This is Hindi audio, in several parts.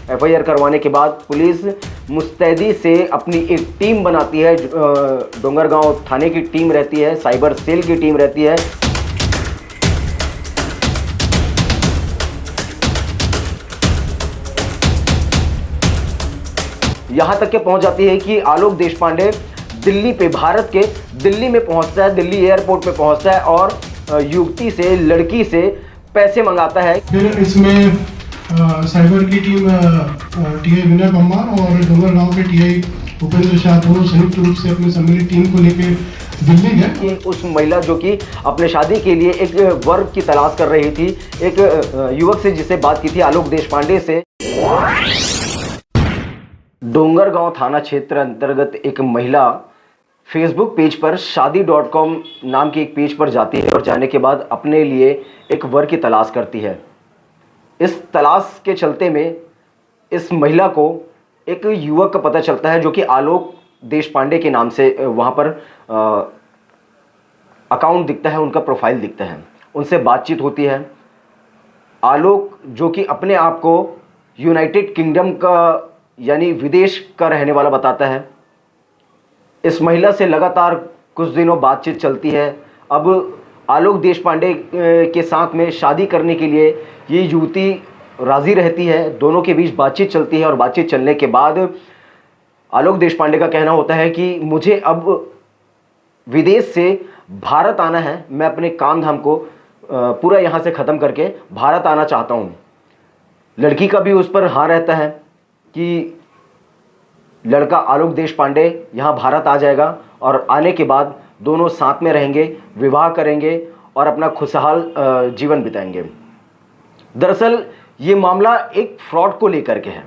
एफआईआर करवाने के बाद पुलिस मुस्तैदी से अपनी एक टीम बनाती है। डोंगरगांव थाने की टीम रहती है, साइबर सेल की टीम रहती है। यहां तक के पहुंच जाती है कि आलोक देशपांडे दिल्ली पे, भारत के दिल्ली में पहुंचता है, दिल्ली एयरपोर्ट पे पहुंचता है और युवती से, लड़की से पैसे मंगाता है। फिर इसमें साइबर की टीम टीआई विनय परमार और डोंगरगांव के टीआई उपेंद्र शाह दोनों संयुक्त रूप से अपनी सम्मिलित टीम को लेकर दिल्ली गए। उस महिला जो कि अपने शादी के लिए एक वर्ग की तलाश कर रही थी, एक युवक से जिससे बात की थी आलोक देशपांडे से। डोंगरगांव थाना क्षेत्र अंतर्गत एक महिला फेसबुक पेज पर शादी.com नाम के एक पेज पर जाती है और जाने के बाद अपने लिए एक वर की तलाश करती है। इस तलाश के चलते में इस महिला को एक युवक का पता चलता है जो कि आलोक देशपांडे के नाम से वहाँ पर अकाउंट दिखता है, उनका प्रोफाइल दिखता है। उनसे बातचीत होती है। आलोक जो कि अपने आप को यूनाइटेड किंगडम का यानी विदेश का रहने वाला बताता है। इस महिला से लगातार कुछ दिनों बातचीत चलती है। अब आलोक देशपांडे के साथ में शादी करने के लिए ये युवती राज़ी रहती है। दोनों के बीच बातचीत चलती है और बातचीत चलने के बाद आलोक देशपांडे का कहना होता है कि मुझे अब विदेश से भारत आना है, मैं अपने काम धाम को पूरा यहाँ से ख़त्म करके भारत आना चाहता हूँ। लड़की का भी उस पर हाँ रहता है कि लड़का आलोक देशपांडे यहाँ भारत आ जाएगा और आने के बाद दोनों साथ में रहेंगे, विवाह करेंगे और अपना खुशहाल जीवन बिताएंगे। दरअसल ये मामला एक फ्रॉड को लेकर के है।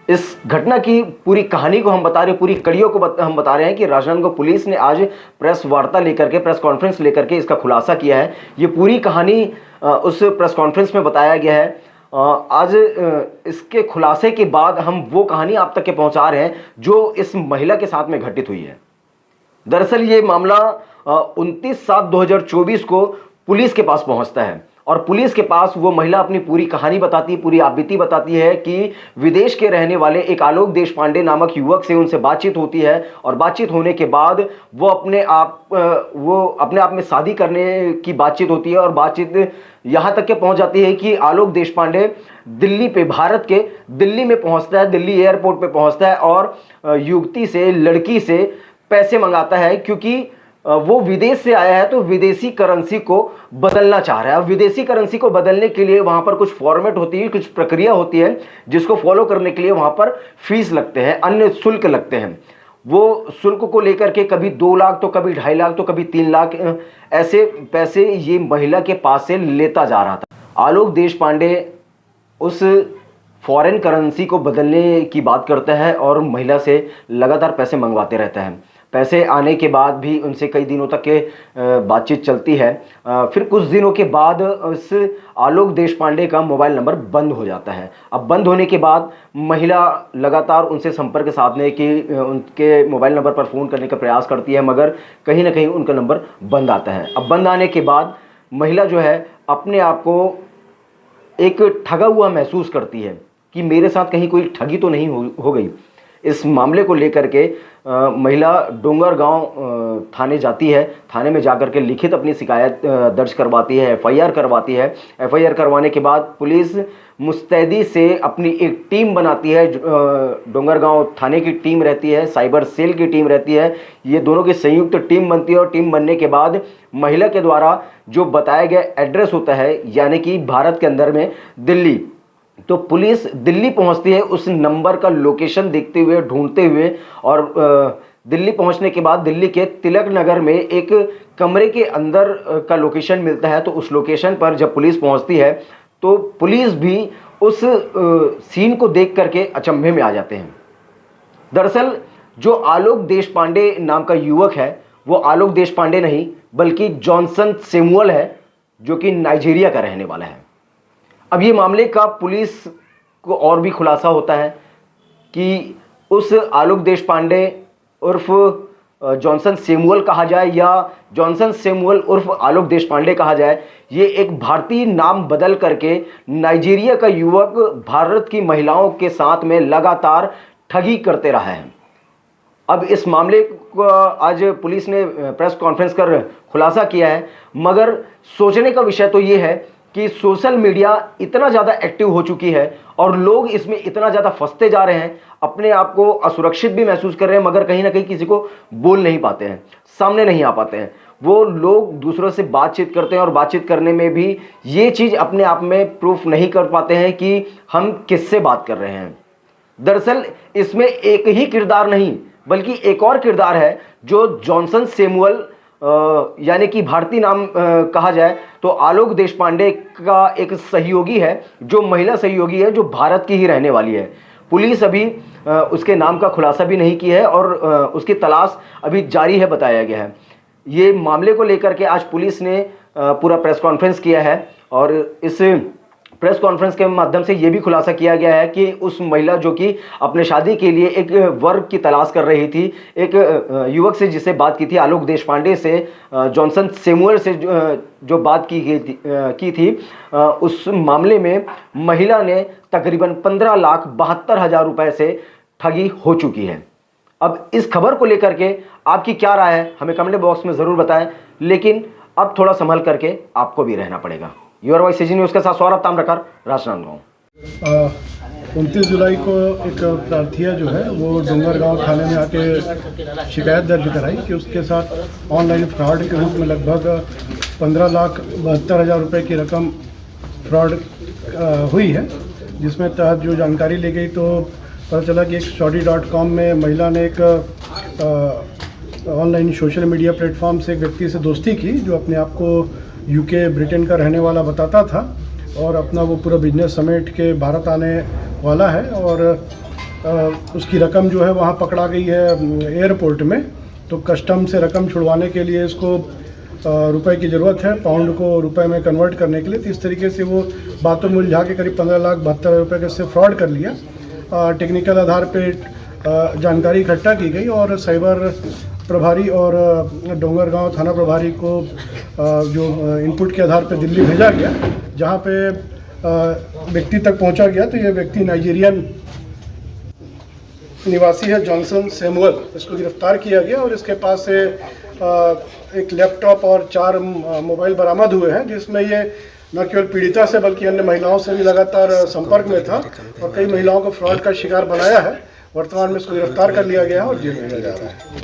इस घटना की पूरी कहानी को हम बता रहे हैं, पूरी कड़ियों को हम बता रहे हैं कि राजनांदगांव पुलिस ने आज प्रेस वार्ता लेकर के, प्रेस कॉन्फ्रेंस लेकर के इसका खुलासा किया है। ये पूरी कहानी उस प्रेस कॉन्फ्रेंस में बताया गया है। आज इसके खुलासे के बाद हम वो कहानी आप तक के पहुंचा रहे हैं जो इस महिला के साथ में घटित हुई है। दरअसल ये मामला 29/7/2024 को पुलिस के पास पहुंचता है और पुलिस के पास वो महिला अपनी पूरी कहानी बताती है, पूरी आपबीती बताती है कि विदेश के रहने वाले एक आलोक देशपांडे नामक युवक से उनसे बातचीत होती है और बातचीत होने के बाद वो अपने आप में शादी करने की बातचीत होती है और बातचीत यहाँ तक के पहुँच जाती है कि आलोक देशपांडे दिल्ली पे, भारत के दिल्ली में पहुँचता है, दिल्ली एयरपोर्ट पे पहुँचता है और युवती से, लड़की से पैसे मंगाता है क्योंकि वो विदेश से आया है तो विदेशी करेंसी को बदलना चाह रहा है। अब विदेशी करेंसी को बदलने के लिए वहाँ पर कुछ फॉर्मेट होती है, कुछ प्रक्रिया होती है जिसको फॉलो करने के लिए वहाँ पर फीस लगते हैं, अन्य शुल्क लगते हैं। वो शुल्क को लेकर के कभी 2 लाख तो कभी 2.5 लाख तो कभी 3 लाख ऐसे पैसे ये महिला के पास से लेता जा रहा था। आलोक देशपांडे उस फॉरेन करेंसी को बदलने की बात करता है और महिला से लगातार पैसे मंगवाते रहता है। पैसे आने के बाद भी उनसे कई दिनों तक के बातचीत चलती है। फिर कुछ दिनों के बाद उस आलोक देशपांडे का मोबाइल नंबर बंद हो जाता है। अब बंद होने के बाद महिला लगातार उनसे संपर्क साधने की, उनके मोबाइल नंबर पर फ़ोन करने का प्रयास करती है मगर कहीं ना कहीं उनका नंबर बंद आता है। अब बंद आने के बाद महिला जो है अपने आप को एक ठगा हुआ महसूस करती है कि मेरे साथ कहीं कोई ठगी तो नहीं हो गई। इस मामले को लेकर के महिला डोंगरगांव थाने जाती है। थाने में जाकर के लिखित अपनी शिकायत दर्ज करवाती है, एफआईआर करवाती है। एफआईआर करवाने के बाद पुलिस मुस्तैदी से अपनी एक टीम बनाती है। डोंगरगांव थाने की टीम रहती है, साइबर सेल की टीम रहती है। ये दोनों की संयुक्त टीम बनती है और टीम बनने के बाद महिला के द्वारा जो बताया गया एड्रेस होता है यानी कि भारत के अंदर में दिल्ली, तो पुलिस दिल्ली पहुंचती है उस नंबर का लोकेशन देखते हुए, ढूंढते हुए और दिल्ली पहुंचने के बाद दिल्ली के तिलक नगर में एक कमरे के अंदर का लोकेशन मिलता है। तो उस लोकेशन पर जब पुलिस पहुंचती है तो पुलिस भी उस सीन को देख करके अचंभे में आ जाते हैं। दरअसल जो आलोक देशपांडे नाम का युवक है वो आलोक देशपांडे नहीं बल्कि जॉनसन सेमुअल है जो कि नाइजीरिया का रहने वाला है। अब ये मामले का पुलिस को और भी खुलासा होता है कि उस आलोक देशपांडे उर्फ जॉनसन सैमुअल कहा जाए या जॉनसन सैमुअल उर्फ आलोक देशपांडे कहा जाए, ये एक भारतीय नाम बदल करके नाइजीरिया का युवक भारत की महिलाओं के साथ में लगातार ठगी करते रहा है। अब इस मामले को आज पुलिस ने प्रेस कॉन्फ्रेंस कर खुलासा किया है, मगर सोचने का विषय तो ये है कि सोशल मीडिया इतना ज़्यादा एक्टिव हो चुकी है और लोग इसमें इतना ज़्यादा फंसते जा रहे हैं, अपने आप को असुरक्षित भी महसूस कर रहे हैं, मगर कहीं ना कहीं किसी को बोल नहीं पाते हैं, सामने नहीं आ पाते हैं। वो लोग दूसरों से बातचीत करते हैं और बातचीत करने में भी ये चीज़ अपने आप में प्रूफ नहीं कर पाते हैं कि हम किससे बात कर रहे हैं। दरअसल इसमें एक ही किरदार नहीं बल्कि एक और किरदार है जो जॉनसन सैमुअल यानी कि भारतीय नाम कहा जाए तो आलोक देशपांडे का एक सहयोगी है, जो महिला सहयोगी है, जो भारत की ही रहने वाली है। पुलिस अभी उसके नाम का खुलासा भी नहीं की है और उसकी तलाश अभी जारी है, बताया गया है। ये मामले को लेकर के आज पुलिस ने पूरा प्रेस कॉन्फ्रेंस किया है और इस प्रेस कॉन्फ्रेंस के माध्यम से ये भी खुलासा किया गया है कि उस महिला जो कि अपने शादी के लिए एक वर्ग की तलाश कर रही थी, एक युवक से जिससे बात की थी, आलोक देशपांडे से, जॉनसन सैमुअल से जो बात की थी, उस मामले में महिला ने तकरीबन 15,72,000 रुपए से ठगी हो चुकी है। अब इस खबर को लेकर के आपकी क्या राय है हमें कमेंट बॉक्स में ज़रूर बताएं, लेकिन अब थोड़ा संभल करके आपको भी रहना पड़ेगा। योर वॉइस सीजी न्यूज़ के साथ सौरभ ताम्रकर, राजनांदगांव। 29 जुलाई को एक प्रार्थिया जो है वो डोंगरगांव थाने में आके शिकायत दर्ज कराई कि उसके साथ ऑनलाइन फ्रॉड के रूप में लगभग 15,72,000 रुपये की रकम फ्रॉड हुई है, जिसमें तहत जो जानकारी ली गई तो पता चला कि एक shorty.com में महिला ने एक ऑनलाइन सोशल मीडिया प्लेटफॉर्म से एक व्यक्ति से दोस्ती की जो अपने आप को यूके ब्रिटेन का रहने वाला बताता था और अपना वो पूरा बिजनेस समेट के भारत आने वाला है और उसकी रकम जो है वहाँ पकड़ा गई है एयरपोर्ट में। तो कस्टम से रकम छुड़वाने के लिए इसको रुपए की ज़रूरत है, पाउंड को रुपए में कन्वर्ट करने के लिए। तो इस तरीके से वो बातों में उलझा के करीब 15,72,000 रुपये के से फ्रॉड कर लिया। टेक्निकल आधार पे जानकारी इकट्ठा की गई और साइबर प्रभारी और डोंगरगांव थाना प्रभारी को जो इनपुट के आधार पर दिल्ली भेजा गया, जहां पे व्यक्ति तक पहुंचा गया। तो ये व्यक्ति नाइजीरियन निवासी है, जॉनसन सैमुअल। इसको गिरफ्तार किया गया और इसके पास से एक लैपटॉप और 4 मोबाइल बरामद हुए हैं, जिसमें ये न केवल पीड़िता से बल्कि अन्य महिलाओं से भी लगातार संपर्क में था और कई महिलाओं को फ्रॉड का शिकार बनाया है। वर्तमान में इसको गिरफ्तार कर लिया गया है और जेल भेजा जा रहा है।